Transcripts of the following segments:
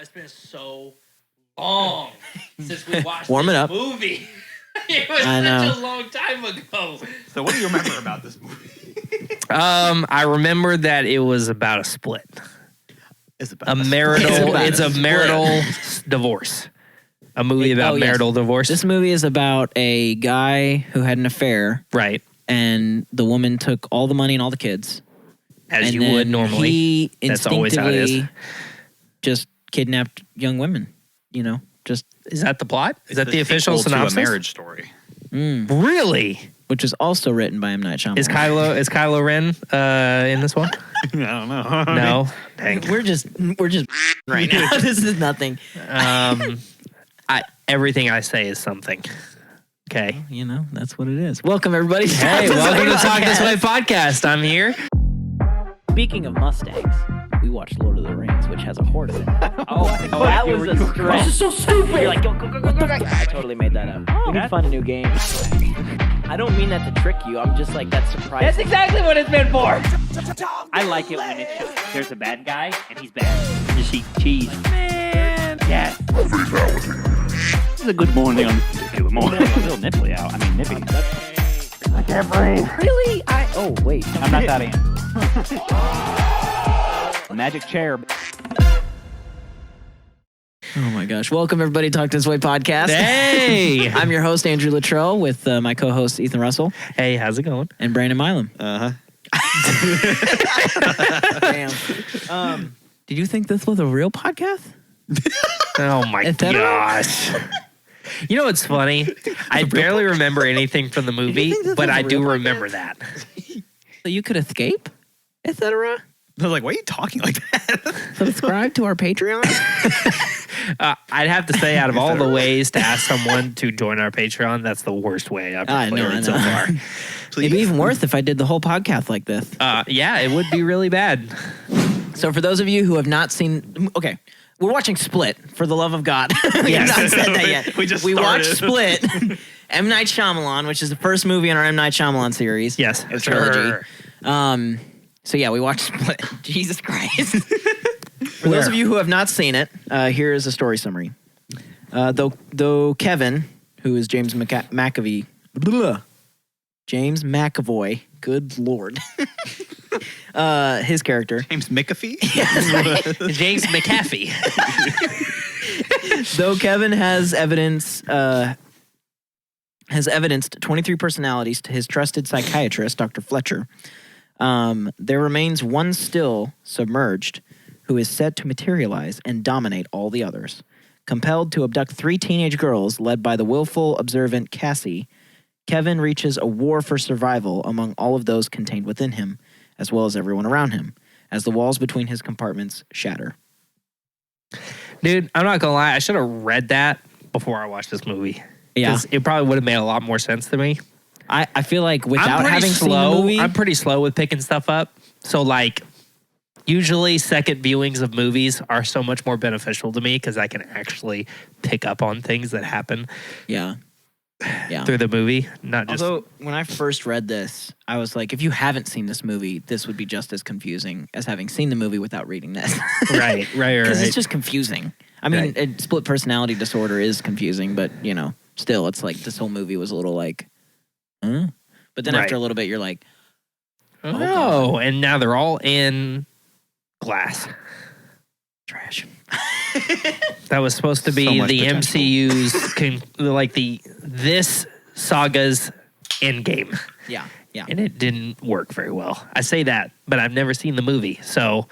It's been so long since we watched Warm it this up. movie. It was I know. such a long time ago. So what do you remember about this movie? I remember that it was about a split. It's about A marital. It's a marital divorce. A movie about marital divorce. This movie is about a guy who had an affair, right. and the woman took all the money and all the kids. As and you then would normally. He That's always how it is. instinctively just kidnapped young women. You know, just Is that the plot? Is that the sequel official synopsis? to A Marriage Story. Really? which was also written by M. Night Shyamalan. Is Kylo Ren in this one? I don't know. No. Dang. We're just right now. This is nothing. Everything I say is something. Okay. You know, that's what it is. Welcome, everybody. Hey, welcome to Talk This Way podcast. I'm here. Speaking of Mustangs, we watched Lord of the Rings, which has a horde of it. Oh, that was a stretch. This is so stupid. You're like, go. I totally made that up. We need to find a new game. I don't mean that to trick you. I'm just like, that's surprising. That's exactly what it's been for. I like it when there's a bad guy and he's bad. Just eat cheese. Man. Yeah. This is a good morning on this particular morning. A little nipply out. I mean, nippy. I can't breathe. Really? Oh, wait. I'm not that in. Magic chair. Oh my gosh. Welcome everybody to Talk This Way podcast. Hey. I'm your host, Andrew Luttrell, with my co-host, Ethan Russell, Hey, how's it going? and Brandon Milam. Uh-huh. Damn. Did you think this was a real podcast? Oh my gosh. You know what's funny? I barely remember anything from the movie, think this but was a I do real remember that. So you could escape, etc. I was like, why are you talking like that? Subscribe to our Patreon. I'd have to say, out of all the ways to ask someone to join our Patreon, that's the worst way I've I know. so far. It'd be even worse if I did the whole podcast like this. Yeah, it would be really bad. So for those of you who have not seen, okay, we're watching Split, for the love of God. We have not said that yet. We watched Split, M. Night Shyamalan, which is the first movie in our M. Night Shyamalan series. Yes, a trilogy. So yeah, we watched Split. Jesus Christ. For those of you who have not seen it, here is a story summary. Though Kevin, who is James Mcavoy, good lord, his character. James McAfee? James McAfee. Though Kevin has evidenced 23 personalities to his trusted psychiatrist, Dr. Fletcher, there remains one still submerged who is set to materialize and dominate all the others. Compelled to abduct 3 teenage girls led by the willful, observant Cassie, Kevin reaches a war for survival among all of those contained within him, as well as everyone around him, as the walls between his compartments shatter. Dude, I'm not gonna lie, I should have read that before I watched this movie. Yeah. 'Cause it probably would have made a lot more sense to me. I feel like without having seen the movie... I'm pretty slow with picking stuff up. So, like, usually second viewings of movies are so much more beneficial to me because I can actually pick up on things that happen Yeah. through the movie, not just... Although, when I first read this, I was like, if you haven't seen this movie, this would be just as confusing as having seen the movie without reading this. Right. Because it's just confusing. I mean, split personality disorder is confusing, but, you know, still, it's like this whole movie was a little like, huh? But then after a little bit, you're like, oh, and now they're all in glass. trash. That was supposed to be So much the potential. MCU's, this saga's end game. Yeah. And it didn't work very well. I say that, but I've never seen the movie. So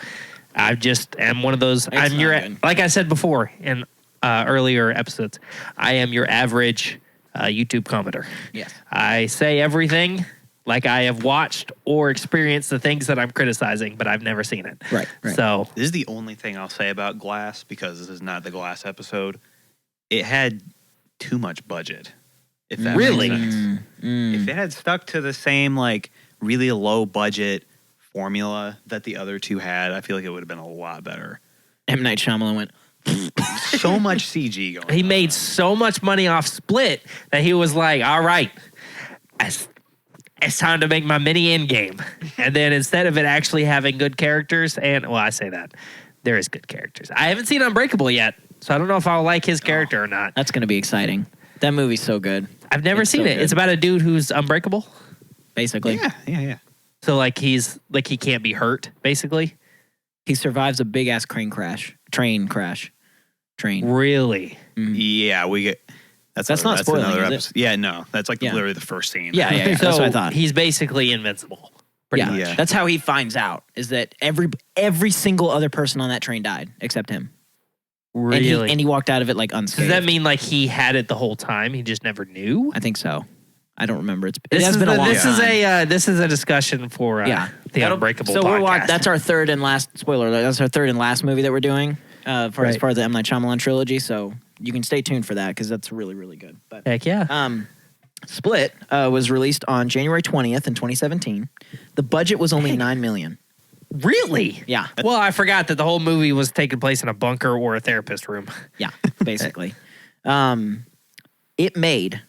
I just am one of those. It's I'm your, not good. like I said before in earlier episodes, I am your average YouTube commenter. Yes. I say everything like I have watched or experienced the things that I'm criticizing, but I've never seen it. Right. So This is the only thing I'll say about Glass, because this is not the Glass episode. It had too much budget. If that Really? makes sense. If it had stuck to the same, like, really low budget formula that the other two had, I feel like it would have been a lot better. M. Night Shyamalan went, So much CG going he on. made so much money off Split that he was like, all right, it's time to make my mini end game. And then instead of it actually having good characters, and, well, I say that. there is good characters. I haven't seen Unbreakable yet, so I don't know if I'll like his character or not. That's going to be exciting. That movie's so good. I've never seen it. Good. It's about a dude who's unbreakable. Basically. Yeah. So like he can't be hurt, basically. He survives a big ass train crash. Really? Yeah, we get. That's not spoiling, another is it? episode. Yeah, no, that's like Yeah. literally the first scene. Yeah. So That's what I thought. he's basically invincible. Pretty much. Yeah. That's how he finds out. Is that every single other person on that train died except him. Really? And he walked out of it like unscathed. Does that mean like he had it the whole time? He just never knew? I think so. I don't remember. It This has is been a long time. This is a discussion for the Unbreakable So podcast. that's our third and last spoiler alert. That's our third and last movie that we're doing as part of the M. Night Shyamalan trilogy. So you can stay tuned for that because that's really, really good. But Heck yeah. Split was released on January 20th in 2017. The budget was only $9 million. Really? Yeah. Well, I forgot that the whole movie was taking place in a bunker or a therapist room. Yeah, basically. It made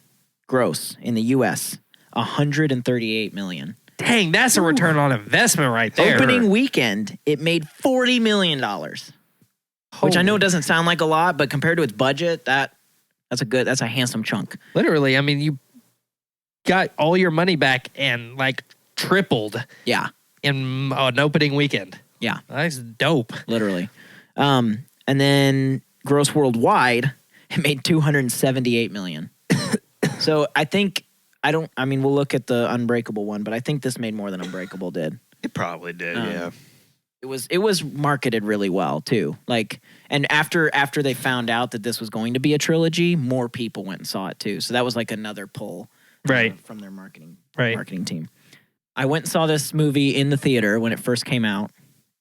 gross in the U.S. $138 million. Dang, that's a return on investment right there. Opening weekend, it made $40 million, which I know doesn't sound like a lot, but compared to its budget, that's a handsome chunk. Literally, I mean, you got all your money back and like tripled Yeah, in an opening weekend. yeah, That's dope. literally. And then gross worldwide, it made $278 million. So we'll look at the Unbreakable one, but I think this made more than Unbreakable did. It probably did. Yeah. It was marketed really well too. Like, and after they found out that this was going to be a trilogy, more people went and saw it too. So that was like another pull, from their marketing team. I went and saw this movie in the theater when it first came out,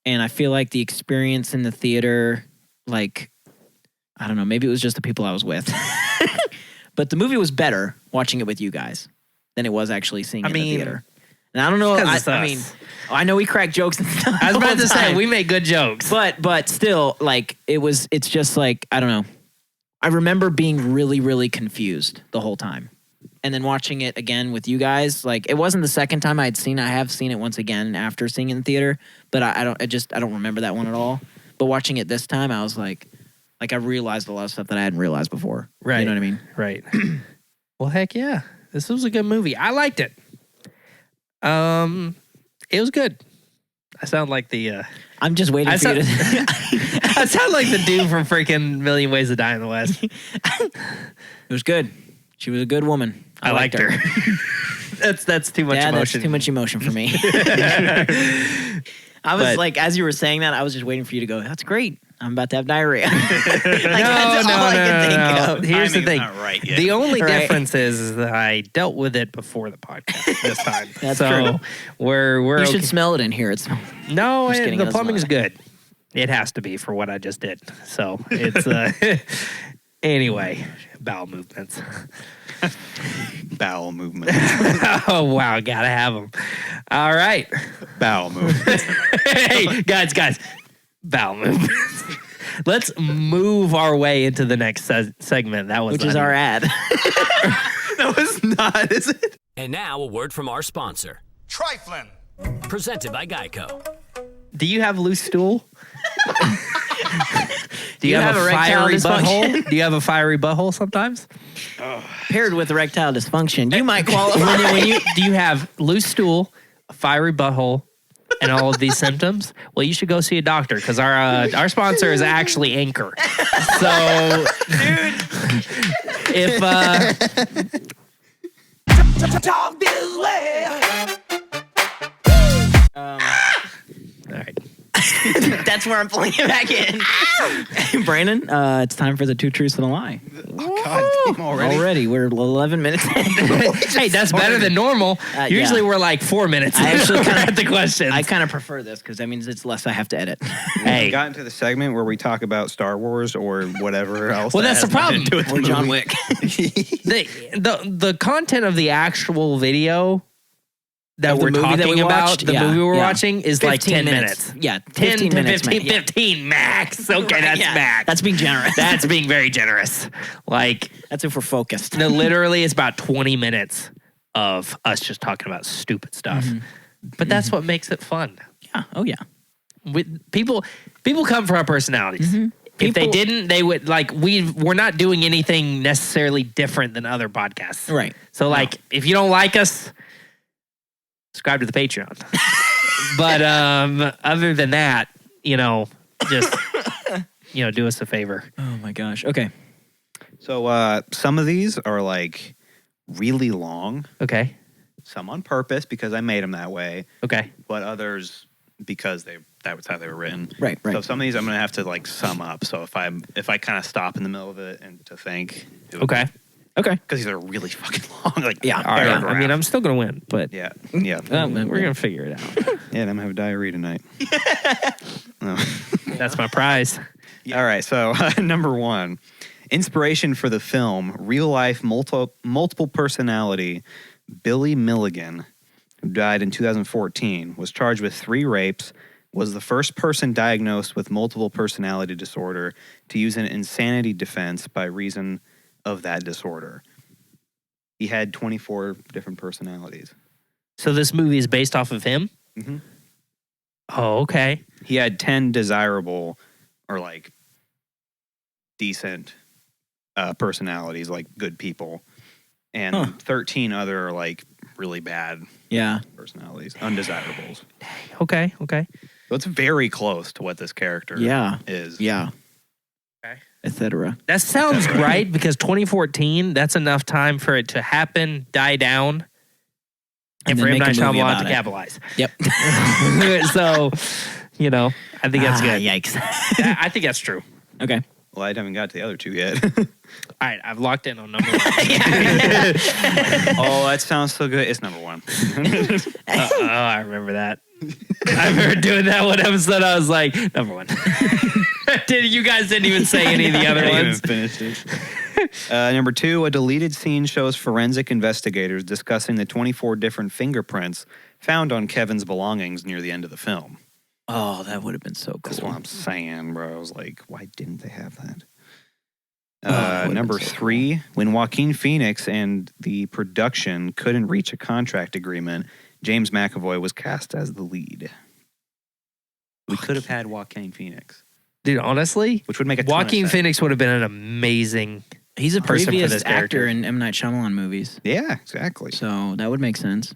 and I feel like the experience in the theater, like, I don't know, maybe it was just the people I was with, but the movie was better watching it with you guys than it was actually seeing it in the theater. And I don't know. I know we crack jokes and stuff. I was about to say time. we make good jokes, but still, like it's just like, I don't know. I remember being really, really confused the whole time, and then watching it again with you guys. Like, it wasn't the second time I had seen it. I have seen it once again after seeing it in the theater, but I don't remember that one at all. But watching it this time, I was like I realized a lot of stuff that I hadn't realized before. Right? You know what I mean? Right. Well, heck yeah, this was a good movie. I liked it. It was good. I sound like the. I'm just waiting for you to. I sound like the dude from freaking Million Ways to Die in the West. It was good. She was a good woman. I liked her. That's too much emotion. That's too much emotion for me. I was like, as you were saying that, I was just waiting for you to go, that's great. I'm about to have diarrhea. That's all I could think of. Here's the thing. Not right yet. The only difference is that I dealt with it before the podcast this time. That's so true. We're You okay. should smell it in here. It's No, Just kidding, the that's plumbing's not- good. It has to be for what I just did. So it's anyway, bowel movements. Bowel movement. Oh wow, gotta have them. All right, Bowel movement. hey guys, bowel movements. Let's move our way into the next segment. which is our ad. No, it's not, is it? And now a word from our sponsor. Trifling. Presented by Geico. Do you have loose stool? Do you have a erectile fiery dysfunction? butthole? Do you have a fiery butthole sometimes? Paired with erectile dysfunction, you might qualify. Do you have loose stool, a fiery butthole, and all of these symptoms? Well, you should go see a doctor because our sponsor is actually Anchor. So, if Talk this way. all right. That's where I'm pulling it back in. Brandon, it's time for the two truths and a lie. God damn, already? We're 11 minutes in. Hey, that's better than normal. Usually yeah. we're like 4 minutes. I actually at the questions. I kind of prefer this because that means it's less I have to edit. Hey. We got into the segment where we talk about Star Wars or whatever else. Well, that that's the has nothing problem. to do with the Or John movie. Wick. the content of the actual video that Of the we're movie that talking we about, watched? the Yeah, movie we're yeah. watching is like 10 minutes. Yeah, 10 15 to minutes. 15, yeah. 15 max. Okay, that's Yeah, max. That's being generous. That's being very generous. Like, That's if we're focused. no, literally, it's about 20 minutes of us just talking about stupid stuff. But that's what makes it fun. Yeah. Oh, yeah. People come for our personalities. If they didn't, they would we're not doing anything necessarily different than other podcasts. Right. So if you don't like us, subscribe to the Patreon. But other than that, just do us a favor. Oh my gosh. Okay. So some of these are like really long. Okay. Some on purpose because I made them that way. Okay. But others because that was how they were written. Right. So some of these I'm gonna have to like sum up. So if I kind of stop in the middle of it and to think. Okay. Because these are really fucking long. Like All right. I mean, I'm still gonna win, but yeah. we're gonna figure it out. Yeah, and I'm gonna have diarrhea tonight. That's my prize. All right. So number 1, inspiration for the film: real life multiple personality Billy Milligan, who died in 2014, was charged with 3 rapes, was the first person diagnosed with multiple personality disorder to use an insanity defense by reason of that disorder. He had 24 different personalities. So this movie is based off of him? Mm-hmm. Oh, okay. He had 10 desirable or like decent personalities, like good people, and 13 other like really bad personalities, undesirables. Okay. So it's very close to what this character is. Yeah. Okay. Etc. That sounds right, because 2014, that's enough time for it to happen, die down, and for M. Night Shyamalan to capitalize. Yep. So, I think that's good. Yikes. I think that's true. Okay. Well, I haven't got to the other 2 yet. All right, I've locked in on number 1. Oh, that sounds so good. It's number 1. I remember that. I remember doing that one episode. I was like, number 1. You guys didn't even say any of the other ones. Finished it. Number 2, a deleted scene shows forensic investigators discussing the 24 different fingerprints found on Kevin's belongings near the end of the film. Oh, that would have been so cool. That's what I'm saying, bro. I was like, why didn't they have that? Number 3, when Joaquin Phoenix and the production couldn't reach a contract agreement, James McAvoy was cast as the lead. We could have had Joaquin Phoenix. Dude, honestly, which would make a ton of Joaquin sense. Phenix would have been an amazing He's a person for previous this actor character. in M. Night Shyamalan movies. Yeah, exactly. So that would make sense.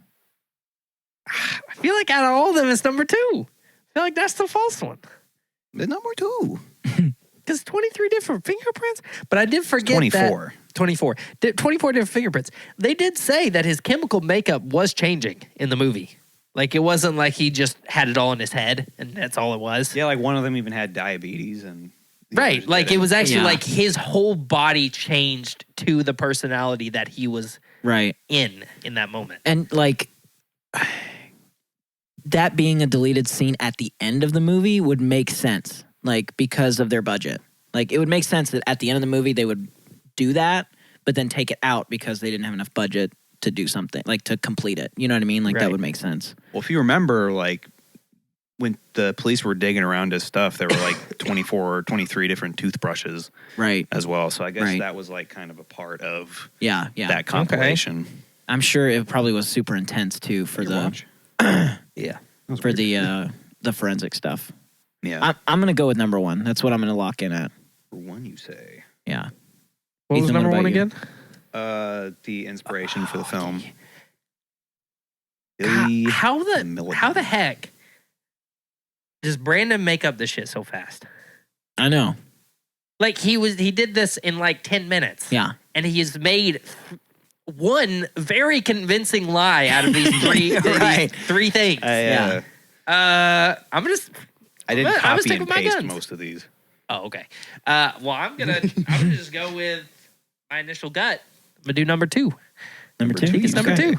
I feel like out of all of them, it's number 2. I feel like that's the false one. The number 2. Because 23 different fingerprints? But I did forget 24. 24 different fingerprints. They did say that his chemical makeup was changing in the movie. Like, it wasn't like he just had it all in his head and that's all it was. Yeah, like one of them even had diabetes and... Right, like it was actually like his whole body changed to the personality that he was in that moment. And like that being a deleted scene at the end of the movie would make sense, like because of their budget. Like it would make sense that at the end of the movie they would do that, but then take it out because they didn't have enough budget to do something, like to complete it. You know what I mean? Like that would make sense. Well, if you remember, like when the police were digging around his stuff, there were like 24 or 23 different toothbrushes as well. So I guess that was like kind of a part of that compilation. Okay. I'm sure it probably was super intense too for the for the forensic stuff. Yeah. I'm going to go with number 1. That's what I'm going to lock in at. For 1, you say. Yeah. What was number 1 again? The inspiration for the film. How the heck does Brandon make up this shit so fast? I know. Like he did this in like 10 minutes. Yeah. And he has made one very convincing lie out of these 3 these 3 things. I didn't copy stick and with my paste guns. most of these. Oh, okay. Well, I'm gonna just go with my initial gut. I'm gonna do number 2. Number 2? It's number 2.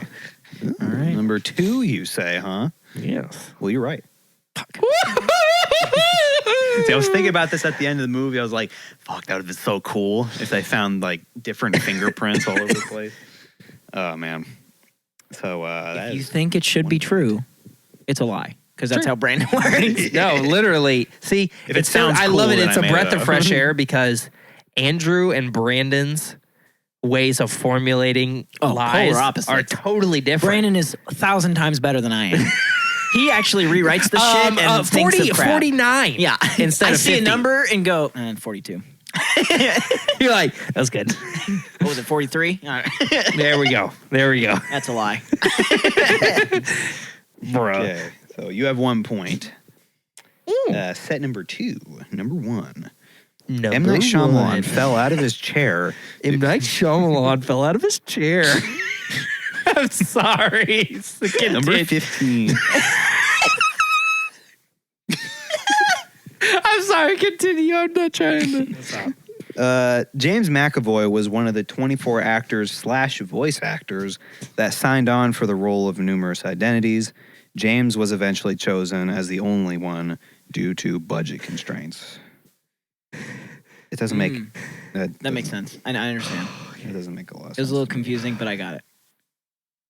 All right. Number 2, you say, huh? Yes. Well, you're right. See, I was thinking about this at the end of the movie. I was like, fuck, that would have been so cool if they found like different fingerprints all over the place. Oh, man. So, if you think it should be true, it's a lie. Because that's how Brandon works. No, literally. See, if it sounds I cool, love it. then It's I a made breath it of up. fresh air because Andrew and Brandon's ways of formulating lies polar opposites. are totally different. Brandon is 1,000 times better than I am. He actually rewrites the shit and thinks of crap. 49. Yeah. Instead I of see 50. a number and go, 42. You're like, that's good. What was it, 43? There we go. That's a lie. Bro. Okay, so you have 1 point. Set number 2. Number 1. M. Night Shyamalan fell out of his chair. M. Night Shyamalan fell out of his chair. I'm sorry. Number 15. I'm sorry. Continue. I'm not trying to. James McAvoy was one of the 24 actors / voice actors that signed on for the role of numerous identities. James was eventually chosen as the only one due to budget constraints. It doesn't make... That makes sense. I understand. It doesn't make a lot of sense. It was a little confusing, but I got it.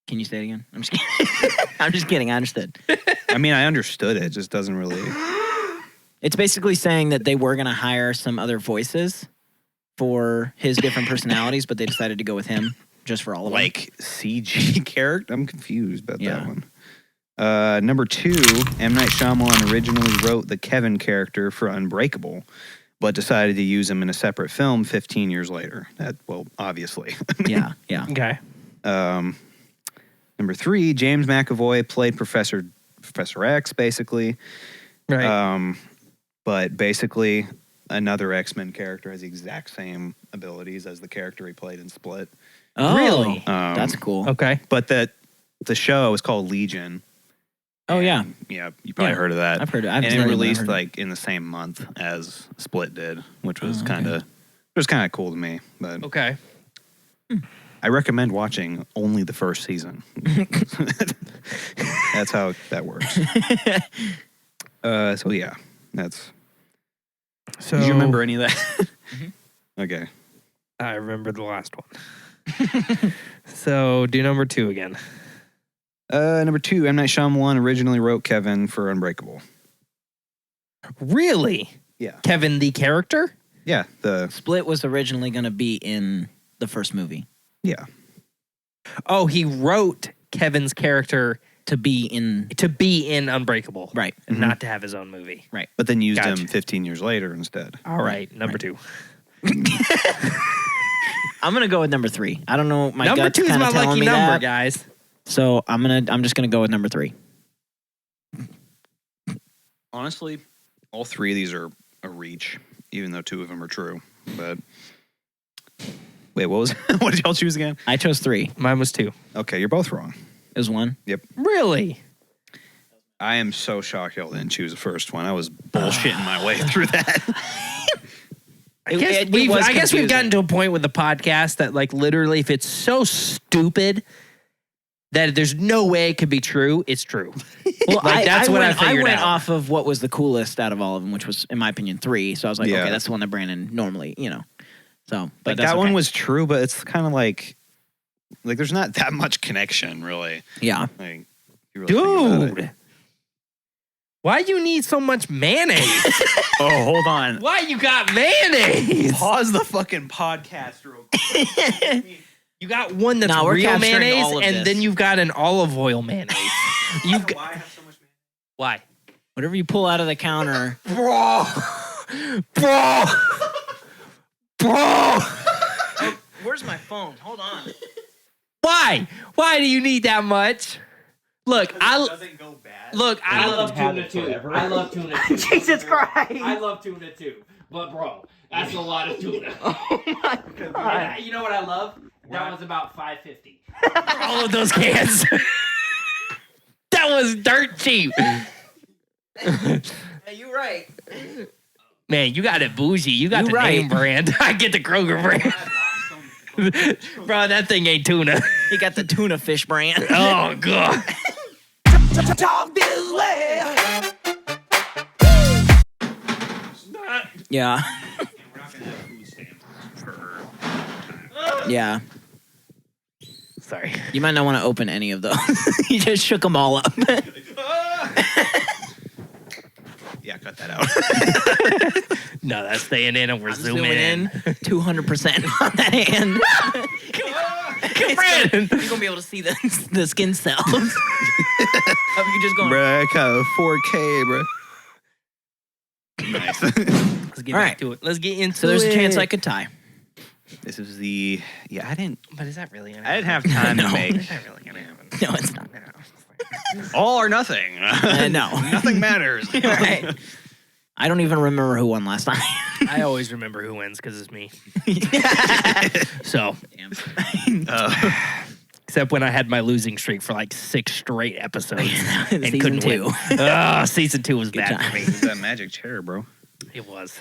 Can you say it again? I'm just kidding. I'm just kidding. I understood. I mean, I understood it. It just doesn't really... It's basically saying that they were going to hire some other voices for his different personalities, but they decided to go with him just for all of them. Like CG character? I'm confused about that one. Number 2, M. Night Shyamalan originally wrote the Kevin character for Unbreakable, but decided to use him in a separate film 15 years later. Obviously. Yeah. Okay. Number 3, James McAvoy played Professor X, basically. Right. But basically, another X-Men character has the exact same abilities as the character he played in Split. Oh, Really? That's cool. Okay. But the show is called Legion. Oh, yeah. Yeah, you probably heard of that. I've heard it. And it released like in the same month as Split did, which was kind of cool to me. But Okay. I recommend watching only the first season. That's how that works. So yeah, that's. So Do you remember any of that? Okay. I remember the last one. So do number 2 again. Number 2, M. Night Shyamalan originally wrote Kevin for Unbreakable. Really? Yeah. Kevin the character? Yeah. Split was originally going to be in the first movie. Yeah. Oh, he wrote Kevin's character To be in... Unbreakable. Right. And not to have his own movie. Right. But then used Gotcha. him 15 years later instead. All right. Number 2. I'm going to go with number 3. I don't know. My Number gut's 2 is kind my of telling lucky me number, that. guys. So I'm just going to go with number 3. Honestly, all 3 of these are a reach, even though 2 of them are true. But wait, what did y'all choose again? I chose 3. Mine was 2. Okay, you're both wrong. It was 1. Yep. Really? I am so shocked y'all didn't choose the first one. I was bullshitting my way through that. I guess we've gotten to a point with the podcast that, like, literally, if it's so stupid that there's no way it could be true, it's true. Well, Like, that's what I went, figured went out. off of what was the coolest out of all of them, which was, in my opinion, 3. So I was like, Yeah. okay, that's the one that Brandon normally, So, but Like that's that one okay. was true, but it's kind of like there's not that much connection, really. Yeah. Like, you really think about it. Dude. Why you need so much mayonnaise? Oh, hold on. Why you got mayonnaise? Pause the fucking podcast real quick. You got one that's Nah, we're real capturing mayonnaise, all of and this. then you've got an olive oil mayonnaise. You've got, Why I have so much why? Whatever you pull out of the counter. Bro! Where's my phone? Hold on. Why? Why do you need that much? Look, I go bad. love tuna too. I love tuna too. Jesus Christ. I love tuna too. But bro, that's a lot of tuna. Oh my god. You know what I love? That was about $5.50. For all of those cans. That was dirt cheap. You're right. Man, you got it bougie. You got You the right. name brand. I get the Kroger brand. Bro, that thing ain't tuna. He got the tuna fish brand. Oh god. Talk this way. Yeah. Yeah. Sorry. You might not want to open any of those. You just shook them all up. Yeah, cut that out. No, that's staying in and we're zooming in. 200% on that hand. Brandon. You're going to be able to see the skin cells. You just going. Bruh, I got a 4K, bro. Nice. Let's get All back right. to it. Let's get into it. So there's a chance I could tie. This is the I didn't But is that really gonna I didn't have time to Is make that really gonna happen? No, it's not. all or nothing. No. Nothing matters. Right. I don't even remember who won last time. I always remember who wins because it's me. So, except when I had my losing streak for like 6 straight episodes and Season couldn't 2. win. Season 2 was bad job. for me. It's that magic chair, bro. It was.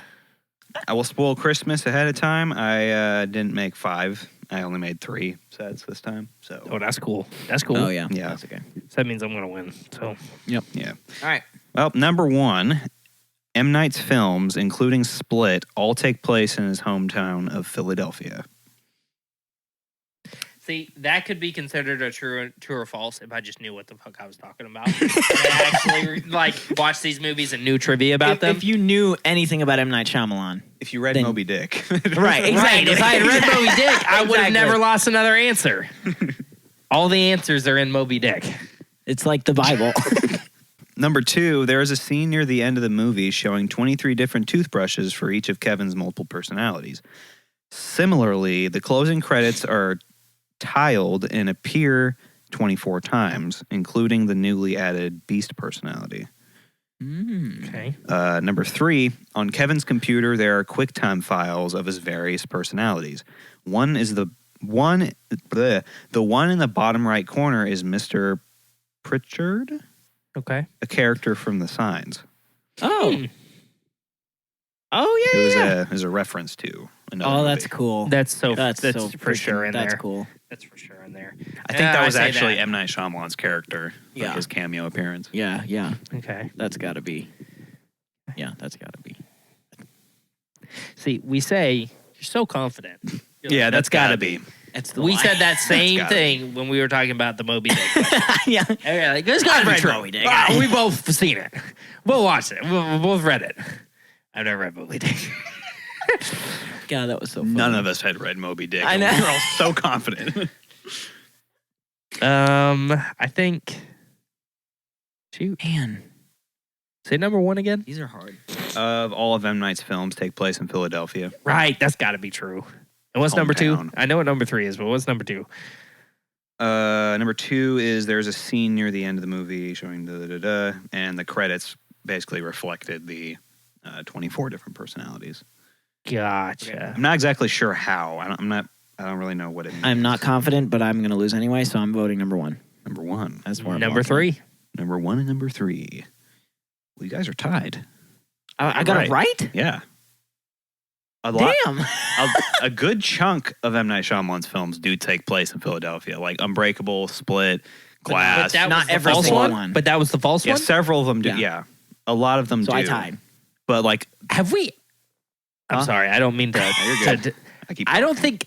I will spoil Christmas ahead of time. I didn't make 5. I only made 3 sets this time. So Oh, that's cool. That's cool. Oh yeah. Yeah. That's okay. So that means I'm gonna win. So yeah. All right. Well, number 1, M. Night's films, including Split, all take place in his hometown of Philadelphia. see, that could be considered a true or false if I just knew what the fuck I was talking about. I actually watched these movies and knew trivia about them. If you knew anything about M. Night Shyamalan, If you read Then- Moby Dick. right? Right. If I had read Moby Dick, I would have Exactly. never lost another answer. All the answers are in Moby Dick. It's like the Bible. Number 2, there is a scene near the end of the movie showing 23 different toothbrushes for each of Kevin's multiple personalities. Similarly, the closing credits are tiled and appear 24 times, including the newly added Beast personality. Okay. Number 3, on Kevin's computer, there are QuickTime files of his various personalities. The one in the bottom right corner is Mr. Pritchard, Okay. a character from The Signs. Oh. Oh It yeah. was a reference to another Oh, movie. that's cool. That's so so for sure freaking- in That's there. cool. That's for sure in there. I think that was I say actually that. M. Night Shyamalan's character, Yeah. his cameo appearance. Yeah. Yeah. Okay. That's got to be. Yeah, that's got to be. See, we say you're so confident. You're Yeah, like, that's gotta be. It's the We lie. said that same gotta thing when we were talking about the Moby Dick. yeah. Okay, like, it's gotta be read true. Moby Dick. We both seen it. We'll watch it. We both read it. I've never read Moby Dick. God, that was so funny. None of us had read Moby Dick. I and know. We were all so confident. I think. Shoot. Man, Say number 1 again. these are hard. Of all of M. Night's films take place in Philadelphia. Right. That's got to be true. And what's number 2? Hometown. I know what number 3 is, but what's number 2? Number 2 is there's a scene near the end of the movie showing and the credits basically reflected the 24 different personalities. Gotcha. I'm not exactly sure how. I don't really know what it means. I'm not confident, but I'm going to lose anyway, so I'm voting number 1. Number 1. That's where I'm Number walking. 3. Number 1 and number 3. Well, you guys are tied. I got it right? Yeah. A lot. Damn. A good chunk of M. Night Shyamalan's films do take place in Philadelphia, like Unbreakable, Split, Glass. But that Not was the every false single one? one. But that was the false Yeah, one? several of them do. Yeah. Yeah. A lot of them So do. I tied. But like, Have we? I'm Huh? sorry. I don't mean to. you're good. I don't think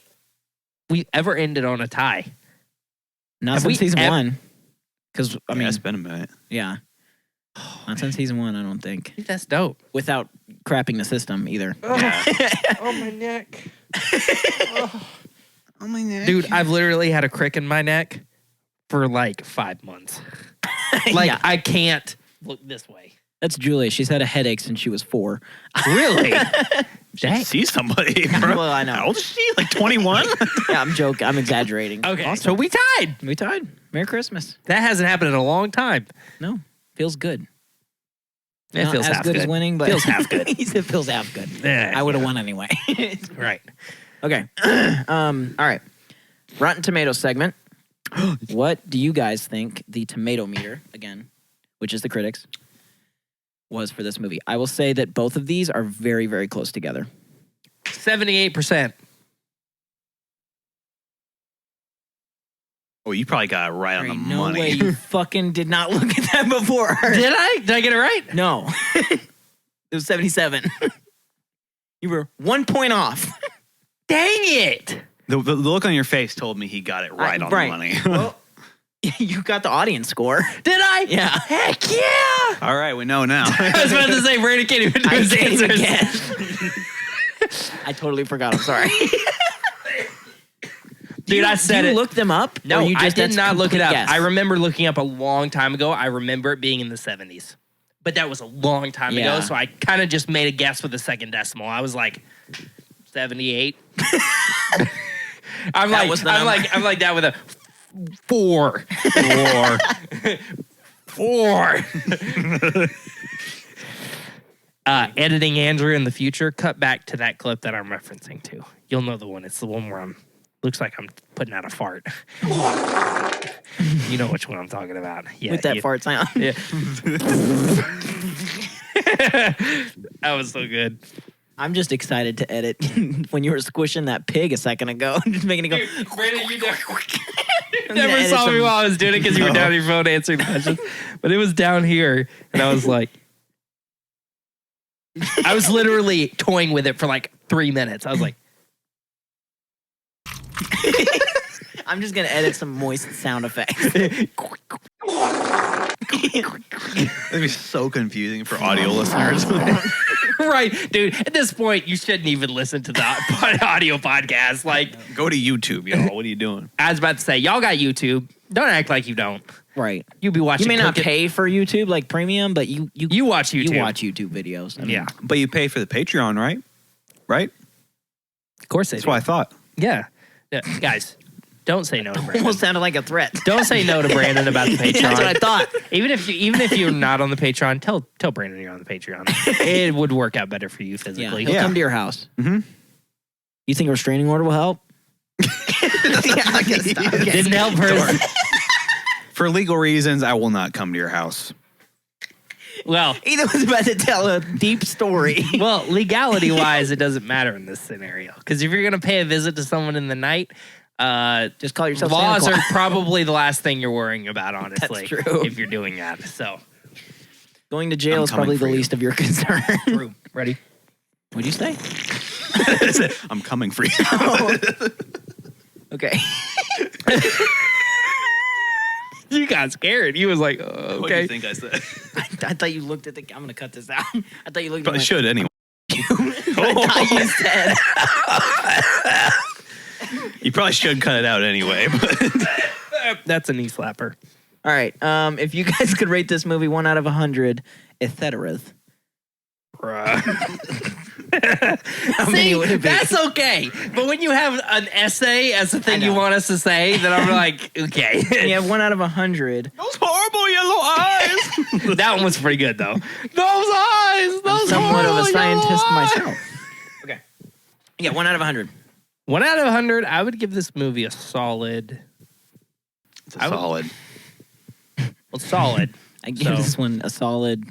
we ever ended on a tie. Not Have since we season ev- 1. Because, I mean, it's been a minute. yeah. Not since season 1, I don't think. I think that's dope. Without crapping the system either. Yeah. Oh, my neck. Oh my God. Dude, I've literally had a crick in my neck for like 5 months. Like, Yeah. I can't look this way. That's Julia. She's had a headache since she was 4. Really? Dang. See somebody, bro. Well, I know. How old is she? Like 21? Yeah, I'm joking. I'm exaggerating. Okay, so we tied. We tied. Merry Christmas. That hasn't happened in a long time. No, feels good. It Not feels as half good good. as winning, but Feels half good. He said feels half good. Yeah, I would have yeah. won anyway. Right. Okay. All right. Rotten Tomatoes segment. What do you guys think the tomato meter, again, which is the critics, was for this movie? I will say that both of these are very, very close together. 78%. Oh, you probably got it right on the no money. way you fucking did not look at that before. Did I? Did I get it right? No. It was 77. You were 1 point off. Dang it. The look on your face told me he got it right on right. the money. Well, you got the audience score. Did I? Yeah. Heck yeah. All right, we know now. I was about to say, Brady can't even do I his can't even answers. guess. I totally forgot. I'm sorry. Dude, I said Do you it. look them up? No, Or you I just, did that's not look it complete up. guess? I remember looking up a long time ago. I remember it being in the 70s. But that was a long time Yeah. ago, so I kind of just made a guess with a second decimal. I was like 78. I'm was the number. like that with a 4. 4. Editing Andrew in the future, cut back to that clip that I'm referencing to. You'll know the one. It's the one where looks like I'm putting out a fart. You know which one I'm talking about. Yeah, With that fart sound. Yeah. That was so good. I'm just excited to edit when you were squishing that pig a second ago. Just making it go. Brandon, you I'm gonna never edit saw me some- while I was doing it because you were down your phone answering questions. But it was down here, and I was like, I was literally toying with it for like 3 minutes. I was like, I'm just gonna edit some moist sound effects. That'd be so confusing for audio listeners. right, dude. At this point, you shouldn't even listen to the audio podcast. Like, Go to YouTube, y'all. What are you doing? I was about to say, y'all got YouTube. Don't act like you don't. Right. You be watching. You may not cooking- pay for YouTube like premium, but you watch YouTube. You watch YouTube videos. I mean, Yeah, But you pay for the Patreon, right? Right? of course they That's do. what I thought. Yeah. Guys, don't say no to Brandon. almost sounded like a threat. Don't say no to Brandon about the Patreon. That's what I thought. Even if you're not on the Patreon, tell Brandon you're on the Patreon. It would work out better for you Yeah, physically. he'll Yeah. come to your house. Mhm. You think a restraining order will help? I guess not. Okay. Didn't help her. For legal reasons, I will not come to your house. Well, Ethan was about to tell a deep story. legality wise, it doesn't matter in this scenario because if you're gonna pay a visit to someone in the night, Just call yourself laws Santa are Claus. probably the last thing you're worrying about. Honestly, That's true. if you're doing that. So, Going to jail I'm is probably coming the for least of your concern. ready? What'd you say? I'm coming for you. Okay. You got scared. You was like, okay. What do you think I said? I thought you looked at the. I'm gonna cut this out. I thought you looked. Probably at should anyway. I thought you said. You probably should cut it out anyway. But That's a knee slapper. All right. If you guys could rate this movie 1 out of 100, etc. How many would it be? That's okay. But when you have an essay as the thing you know. want us to say, then I'm like, okay. You have 1 out of 100. those horrible yellow eyes. That one was pretty good, though. Those eyes. I'm somewhat of a scientist myself. Okay. Yeah, 1 out of 100. 1 out of 100, I would give this movie a solid. It's a solid. Well, solid. I give So- this one a solid.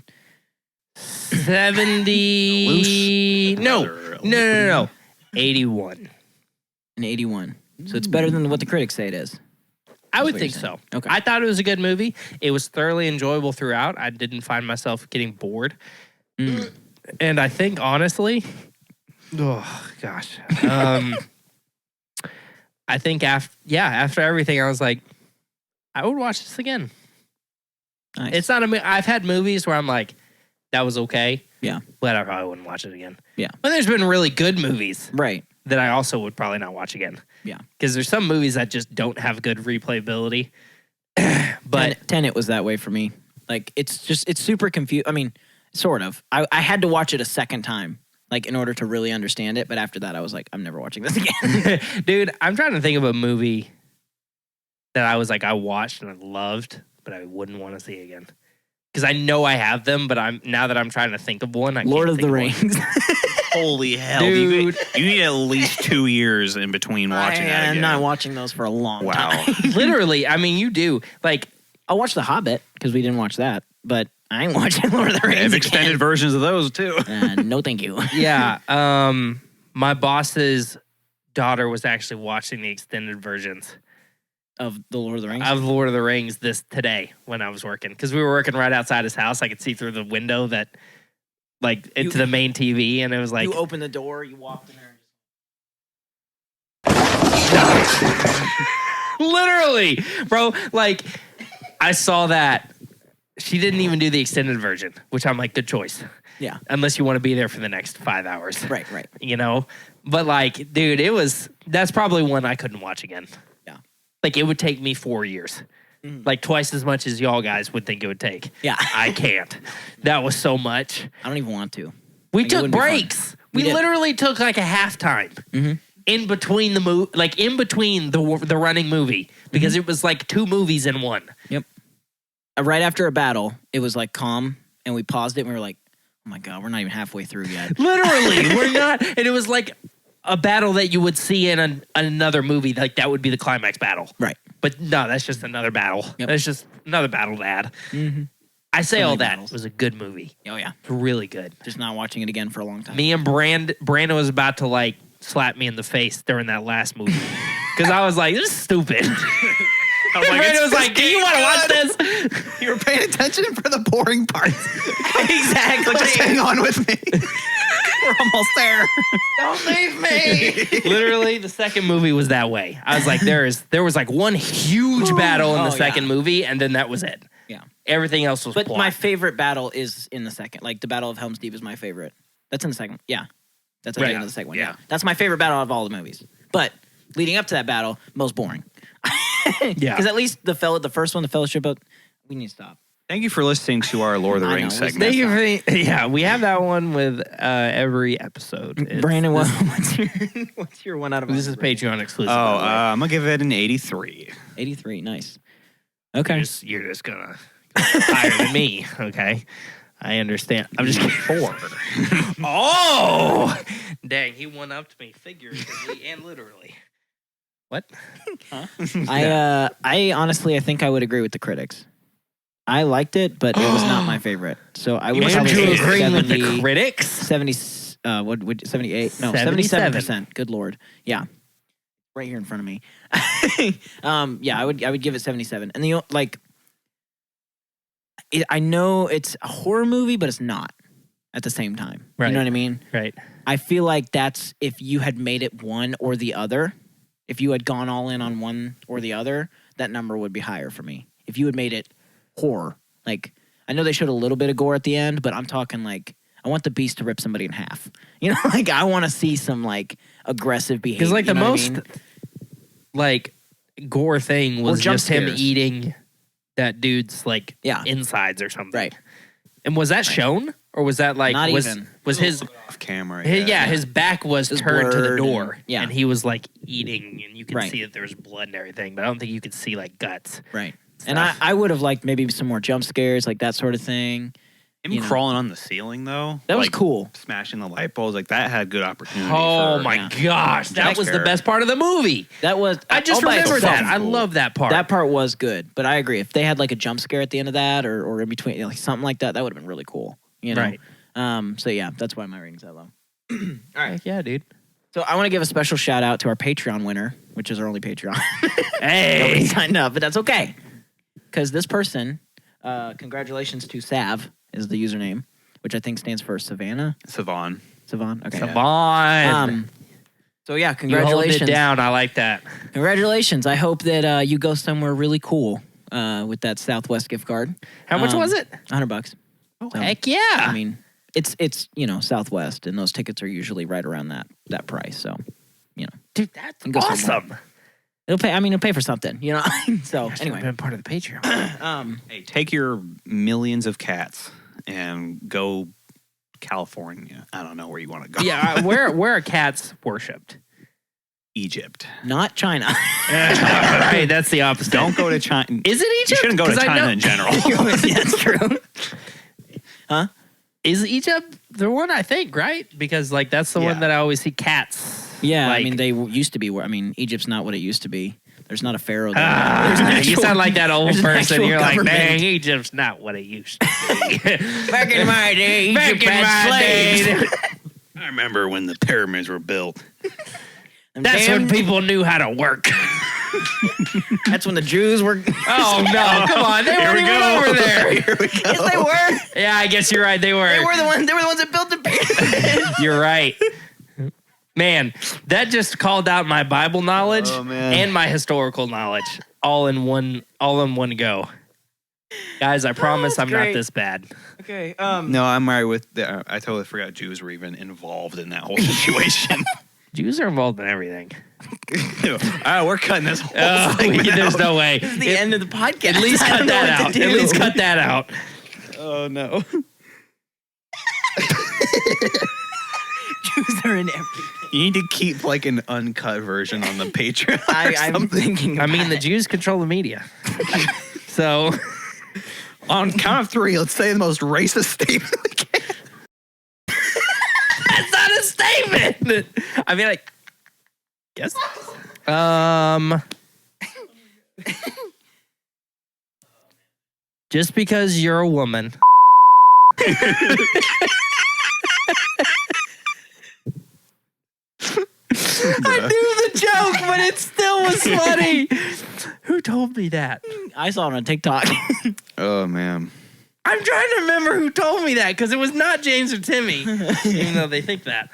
70. No. 81. An 81. So it's better than what the critics say it is. I would what think you're so. saying. Okay. I thought it was a good movie. It was thoroughly enjoyable throughout. I didn't find myself getting bored. Mm. And I think, honestly, oh, gosh. I think after everything, I was like, I would watch this again. Nice. It's not I've had movies where I'm like, that was okay. Yeah. But I probably wouldn't watch it again. Yeah. But there's been really good movies Right. that I also would probably not watch again. Yeah. Because there's some movies that just don't have good replayability. But Tenet was that way for me. Like, it's super confused. I mean, sort of. I had to watch it a second time, like, in order to really understand it. But after that, I was like, I'm never watching this again. dude, I'm trying to think of a movie that I was like, I watched and I loved, but I wouldn't want to see again. Because I know I have them, but now that I'm trying to think of one, I Lord can't of the think of one. Rings. Holy hell, Dude. You need at least 2 years in between watching that I'm again. not watching those for a long Wow. time. Literally, I mean, you do. Like, I'll watch The Hobbit because we didn't watch that, but I ain't watching Lord of the They Rings have extended again. versions of those too. No, thank you. yeah, my boss's daughter was actually watching the extended versions Of the Lord of the Rings. of Lord of the Rings today when I was working. Because we were working right outside his house. I could see through the window that, like, into the main TV, and it was like, you open the door, you walked in there. literally, bro. Like, I saw that. She didn't even do the extended version, which I'm like, good choice. Yeah. Unless you want to be there for the next 5 hours. Right. You know? But, like, dude, that's probably one I couldn't watch again. Like, it would take me 4 years. Like, twice as much as y'all guys would think it would take. Yeah. I can't. That was so much. I don't even want to. We Like, it took wouldn't be fun. breaks. We did. literally took like a halftime in between in between the running movie because it was like 2 movies in one. Yep. Right after a battle, it was like calm, and we paused it, and we were like, "Oh my god, we're not even halfway through yet." Literally, we're not. And it was like a battle that you would see in another movie. Like that would be the climax battle. Right. But no, that's just another battle. Yep. That's just another battle to add. I say So all many that. battles. It was a good movie. Oh yeah. Really good. Just not watching it again for a long time. Me and Brandon was about to like slap me in the face during that last movie because I was like, "This is stupid." I was like, Brandon it's was like, "Do you want to watch this?" You were paying attention for the boring parts. Exactly. Like, just hang on with me. We're almost there. Don't leave me. Literally, the second movie was that way. I was like, there was like one huge battle in the second movie, and then that was it. Yeah. Everything else was But plot. my favorite battle is in the second. Like, the Battle of Helm's Deep is my favorite. That's in the second. Yeah. That's at the end of the second one. Yeah. That's my favorite battle out of all the movies. But leading up to that battle, most boring. Yeah. Because at least the first one, the Fellowship, we need to stop. Thank you for listening to our Lord of the I Rings know, segment. Thank you for yeah, we have that one with every episode. Brandon, what's your one out of This is 100? Patreon exclusive. Oh, by the way. I'm going to give it an 83. 83. Nice. Okay. You're just gonna go higher than me, okay? I understand. I'm just kidding. 4. Oh, dang! He one upped me figuratively and literally. What? I honestly, I think I would agree with the critics. I liked it, but it was not my favorite. So I would Aren't probably you say agreeing with the 70 critics? 70, what would 78? No, 77. 77%. Good Lord. Yeah. Right here in front of me. Yeah, I would give it 77. And I know it's a horror movie, but it's not at the same time. Right. You know what I mean? Right. I feel like that's if you had made it one or the other, if you had gone all in on one or the other, that number would be higher for me. If you had made it horror, like, I know they showed a little bit of gore at the end, but I'm talking like, I want the beast to rip somebody in half. You know, like, I want to see some like aggressive behavior. Because like the you know what I most mean? like gore thing was jump just him scares. eating that dude's like Yeah. insides or something. Right. And was that shown or was that like Not was even. his Off camera. his back was It was turned to the blurred door and- yeah. and he was like eating and you could Right. see that there was blood and everything, but I don't think you could see like guts. Right. And I would have liked maybe some more jump scares, like that sort of thing. Him you know. crawling on the ceiling, though. That was like, cool. Smashing the light bulbs. Like, that had good opportunity. Oh for, my yeah. gosh, that was the scare. best part of the movie. That was. I just all by remember itself that. I cool. love that part. That part was good, but I agree. If they had like a jump scare at the end of that, or in between, like something like that, that would have been really cool. You know. Right. So yeah, that's why my rating's that low. All right, yeah, dude. So I want to give a special shout out to our Patreon winner, which is our only Patreon. Nobody Hey, signed up, but that's okay. Because this person, congratulations to Sav is the username, which I think stands for Savannah. Savon. Savon. Okay. come on. So yeah, You hold congratulations. it down. I like that. Congratulations. I hope that you go somewhere really cool with that Southwest gift card. How much was it? $100. Oh, So, heck yeah. I mean, it's Southwest, and those tickets are usually right around that price. So, dude, that's go somewhere. awesome. it'll pay for something, So anyway, been part of the Patreon. Hey, take your millions of cats and go California. I don't know where you want to go. Yeah, where are cats worshipped? Egypt. not China. Right, that's the opposite. Don't go to China. Is it Egypt? You shouldn't go to 'Cause I China know- in general. That's true. Is Egypt the one? I think right because like that's the one Yeah. that I always see cats. Yeah, I like- mean they used to be. Egypt's not what it used to be. There's not a pharaoh there. You sound like that old there's an person. actual You're like, government. dang, Egypt's not what it used to be. Back in my day, Back Egypt in had my slaves. day. I remember when the pyramids were built. That's when people knew how to work. That's when the Jews were. Oh no! Come on, they weren't even over there. Yes, they were. Yeah, I guess you're right. They were. They were the ones that built the pyramid. You're right. Man, that just called out my Bible knowledge Oh, man. and my historical knowledge all in one go. Guys, I promise that's I'm not great. this bad. Okay. No, I'm right with I totally forgot Jews were even involved in that whole situation. Jews are involved in everything. We're cutting this whole segment There's out. no way. This is the end of the podcast. At least I cut don't know that what out. to At do. least cut that out. Oh, no. Jews are in everything. You need to keep like an uncut version on the Patreon. I'm thinking. I mean, the Jews control the media. So, On count of 3, let's say the most racist statement we can. that's not a statement. I mean, like, Yes. Just because you're a woman. I knew the joke, but it still was funny. Who told me that? I saw it on TikTok. Oh, man. I'm trying to remember who told me that because it was not James or Timmy, even though they think that.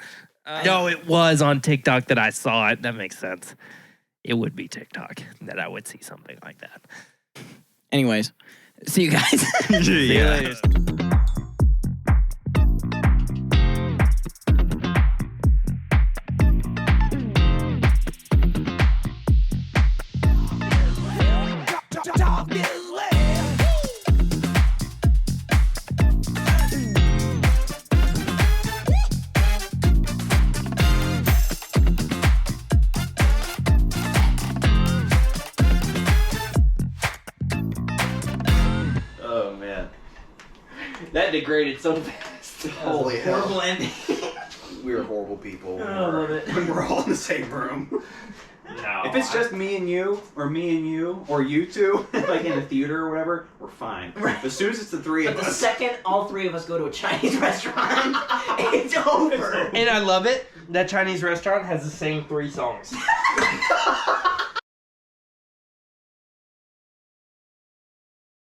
No, it was on TikTok that I saw it. That makes sense. It would be TikTok that I would see something like that. Anyways, see you guys. See you later. Talk this way. Oh man, that degraded so fast. Holy hell. Horrible ending. We were horrible people. I love it. When we're all in the same room. No, If it's just me and you, or you two, like in a theater or whatever, we're fine. Right. As soon as it's the three But of the us. second all three of us go to a Chinese restaurant, it's over. And I love it. That Chinese restaurant has the same 3 songs.